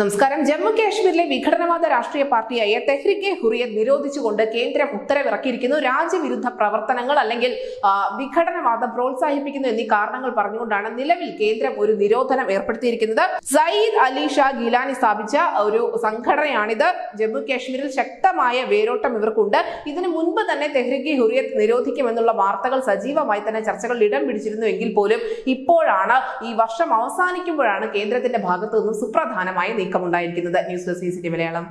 നമസ്കാരം. ജമ്മു കാശ്മീരിലെ വിഘടനവാദ രാഷ്ട്രീയ പാർട്ടിയായ തെഹ്രികെ ഹുറിയത്ത് നിരോധിച്ചുകൊണ്ട് കേന്ദ്രം ഉത്തരവിറക്കിയിരിക്കുന്നു. രാജ്യവിരുദ്ധ പ്രവർത്തനങ്ങൾ അല്ലെങ്കിൽ വിഘടനവാദം പ്രോത്സാഹിപ്പിക്കുന്നു എന്നീ കാരണങ്ങൾ പറഞ്ഞുകൊണ്ടാണ് നിലവിൽ കേന്ദ്രം ഒരു നിരോധനം ഏർപ്പെടുത്തിയിരിക്കുന്നത്. സയ്യിദ് അലി ഷാ ഗിലാനി സ്ഥാപിച്ച ഒരു സംഘടനയാണിത്. ജമ്മു കാശ്മീരിൽ ശക്തമായ വേരോട്ടം ഇവർക്കുണ്ട്. ഇതിനു മുൻപ് തന്നെ തെഹ്രികെ ഹുറിയത്ത് നിരോധിക്കുമെന്നുള്ള വാർത്തകൾ സജീവമായി തന്നെ ചർച്ചകളിൽ ഇടം പിടിച്ചിരുന്നു എങ്കിൽ പോലും ഇപ്പോഴാണ് ഈ വർഷം അവസാനിക്കുമ്പോഴാണ് കേന്ദ്രത്തിന്റെ ഭാഗത്തു നിന്നും സുപ്രധാനമായ നീക്കമുണ്ടായിരിക്കുന്നത്. News desk CCTV Malayalam.